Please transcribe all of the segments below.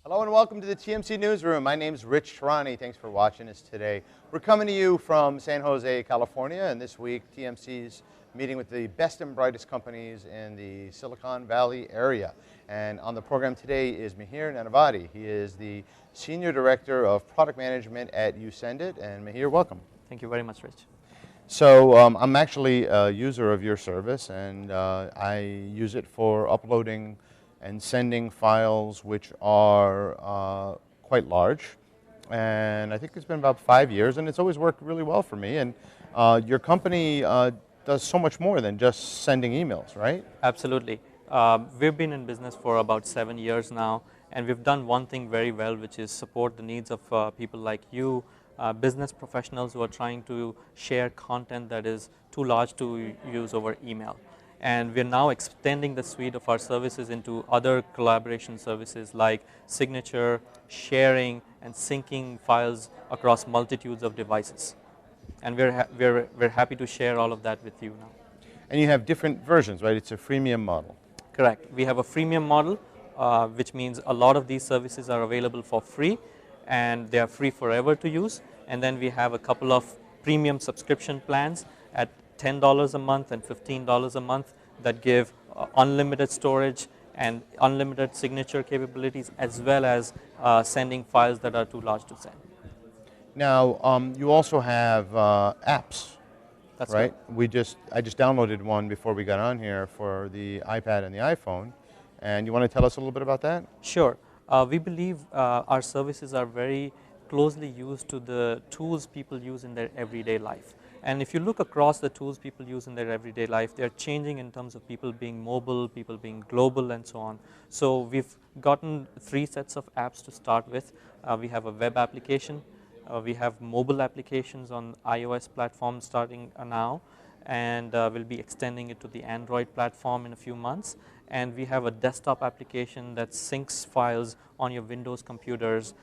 Hello and welcome to the TMC Newsroom. My name's Rich Tehrani. Thanks for watching us today. We're coming to you from San Jose, California, and this week TMC's meeting with the best and brightest companies in the Silicon Valley area. And on the program today is Mihir Nanavati. He is the Senior Director of Product Management at YouSendIt. And Mihir, welcome. Thank you very much, Rich. So I'm actually a user of your service, and I use it for uploading and sending files which are quite large. And I think it's been about 5 years, and it's always worked really well for me. And your company does so much more than just sending emails, right? Absolutely. We've been in business for about 7 years now, and we've done one thing very well, which is support the needs of people like you, business professionals who are trying to share content that is too large to use over email. And we're now extending the suite of our services into other collaboration services like signature, sharing, and syncing files across multitudes of devices. And we're happy to share all of that with you now. And you have different versions, right? It's a freemium model. Correct. We have a freemium model, which means a lot of these services are available for free, and they are free forever to use. And then we have a couple of premium subscription plans at $10 a month and $15 a month that give unlimited storage and unlimited signature capabilities, as well as sending files that are too large to send. Now, you also have apps. That's right. I just downloaded one before we got on here for the iPad and the iPhone. And you want to tell us a little bit about that? Sure. We believe our services are very closely used to the tools people use in their everyday life. And if you look across the tools people use in their everyday life, they're changing in terms of people being mobile, people being global, and so on. So we've gotten 3 sets of apps to start with. We have a web application. We have mobile applications on iOS platform starting now, and we'll be extending it to the Android platform in a few months. And we have a desktop application that syncs files on your Windows computers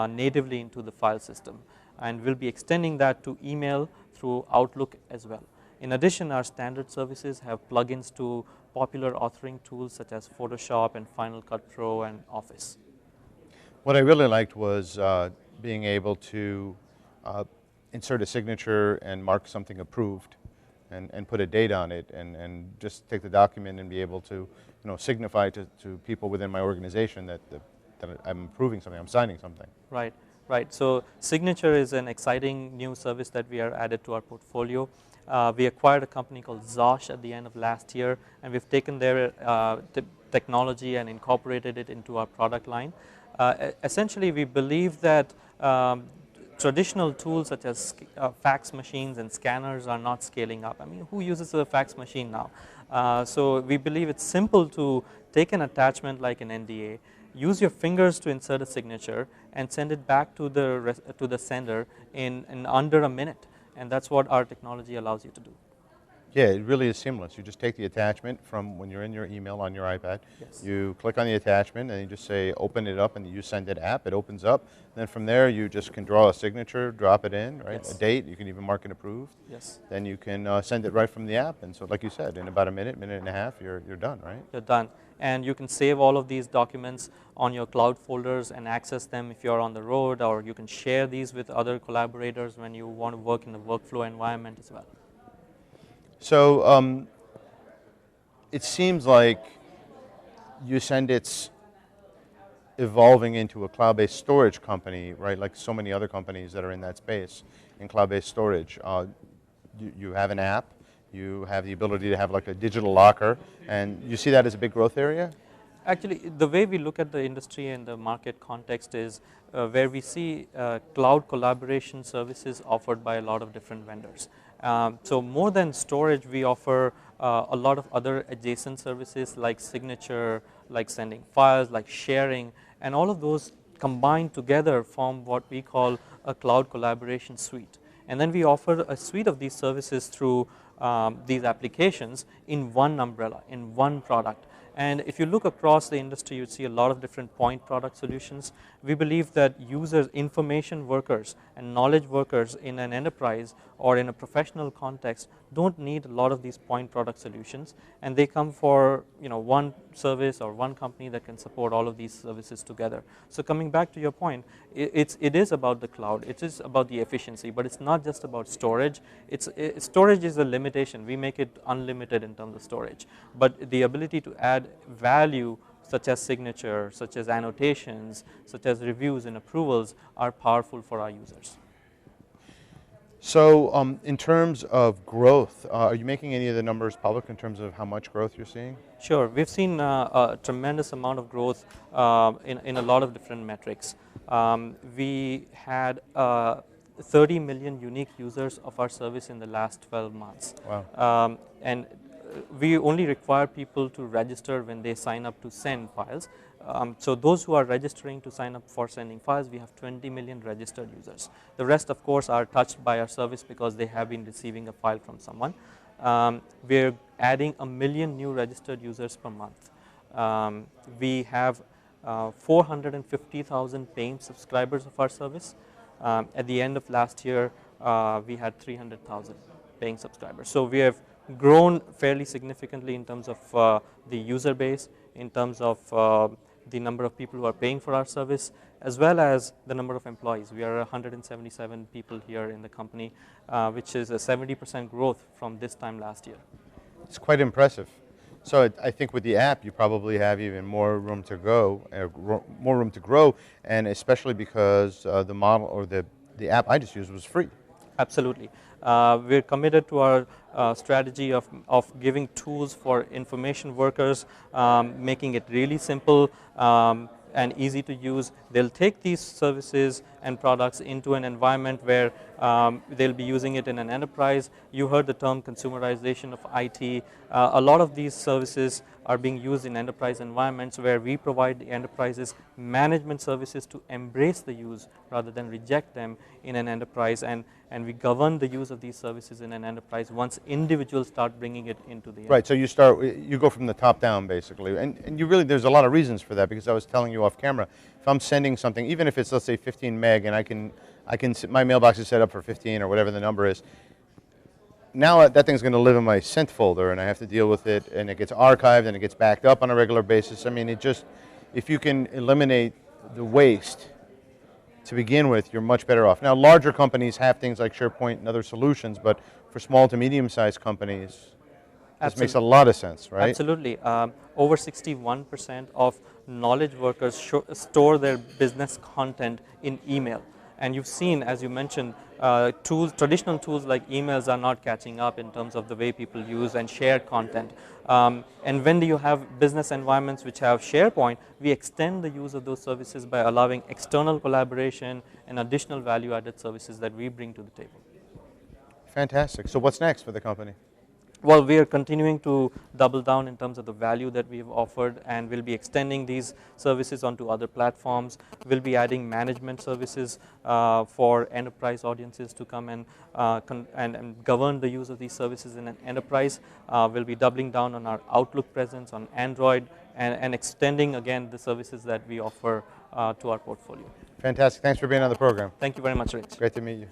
natively into the file system. And we'll be extending that to email through Outlook as well. In addition, our standard services have plugins to popular authoring tools such as Photoshop and Final Cut Pro and Office. What I really liked was being able to insert a signature and mark something approved and put a date on it and just take the document and be able to signify to people within my organization that I'm approving something, I'm signing something. Right. Right. So signature is an exciting new service that we are added to our portfolio. We acquired a company called Zosh at the end of last year, and we've taken their technology and incorporated it into our product line. Essentially, we believe that traditional tools such as fax machines and scanners are not scaling up. I mean, who uses a fax machine now? So we believe it's simple to take an attachment like an NDA, use your fingers to insert a signature, and send it back to the sender in under a minute. And that's what our technology allows you to do. Yeah, it really is seamless. You just take the attachment from when you're in your email on your iPad. Yes. You click on the attachment and you just say open it up in the YouSendIt app. It opens up. Then from there you just can draw a signature, drop it in, right? Yes. A date. You can even mark it approved. Yes. Then you can send it right from the app. And so, like you said, in about a minute and a half, you're done, right? You're done. And you can save all of these documents on your cloud folders and access them if you're on the road, or you can share these with other collaborators when you want to work in the workflow environment as well. So it seems like YouSendIt's evolving into a cloud-based storage company, right? Like so many other companies that are in that space in cloud-based storage. You have an app. You have the ability to have like a digital locker, and you see that as a big growth area? Actually, the way we look at the industry and the market context is where we see cloud collaboration services offered by a lot of different vendors. So more than storage, we offer a lot of other adjacent services like signature, like sending files, like sharing, and all of those combined together form what we call a cloud collaboration suite. And then we offer a suite of these services through these applications in one umbrella, in one product. And if you look across the industry, you'd see a lot of different point product solutions. We believe that users, information workers and knowledge workers in an enterprise or in a professional context don't need a lot of these point product solutions, and they come for one service or one company that can support all of these services together. So coming back to your point, it is about the cloud, it is about the efficiency, but it's not just about storage. Storage is a limitation. We make it unlimited in terms of storage, but the ability to add value such as signature, such as annotations, such as reviews and approvals are powerful for our users. So in terms of growth, are you making any of the numbers public in terms of how much growth you're seeing? Sure, we've seen a tremendous amount of growth in a lot of different metrics. We had 30 million unique users of our service in the last 12 months. Wow. And we only require people to register when they sign up to send files. So those who are registering to sign up for sending files, we have 20 million registered users. The rest, of course, are touched by our service because they have been receiving a file from someone. We're adding 1 million new registered users per month. We have 450,000 paying subscribers of our service. At the end of last year, we had 300,000 paying subscribers. So we have grown fairly significantly in terms of the user base, in terms of the number of people who are paying for our service, as well as the number of employees. We are 177 people here in the company, which is a 70% growth from this time last year. It's quite impressive. So I think with the app, you probably have even more room to go, more room to grow, and especially because the model or the app I just used was free. Absolutely. We're committed to our strategy of giving tools for information workers, making it really simple and easy to use. They'll take these services and products into an environment where they'll be using it in an enterprise. You heard the term consumerization of IT. A lot of these services are being used in enterprise environments where we provide the enterprises management services to embrace the use rather than reject them in an enterprise, and we govern the use of these services in an enterprise once individuals start bringing it into the Right, so you go from the top down basically, and you really, there's a lot of reasons for that, because I was telling you off camera, if I'm sending something, even if it's, let's say 15 meg, and my mailbox is set up for 15 or whatever the number is, now that thing's going to live in my sent folder and I have to deal with it, and it gets archived and it gets backed up on a regular basis. I mean, if you can eliminate the waste to begin with, you're much better off. Now, larger companies have things like SharePoint and other solutions, but for small to medium-sized companies, this makes a lot of sense, right? Absolutely. Over 61% of knowledge workers store their business content in email. And you've seen, as you mentioned, traditional tools like emails are not catching up in terms of the way people use and share content. And when you have business environments which have SharePoint, we extend the use of those services by allowing external collaboration and additional value-added services that we bring to the table. Fantastic. So what's next for the company? Well, we are continuing to double down in terms of the value that we've offered, and we'll be extending these services onto other platforms. We'll be adding management services for enterprise audiences to come and govern the use of these services in an enterprise. We'll be doubling down on our Outlook presence on Android and extending, again, the services that we offer to our portfolio. Fantastic. Thanks for being on the program. Thank you very much, Rich. Great to meet you.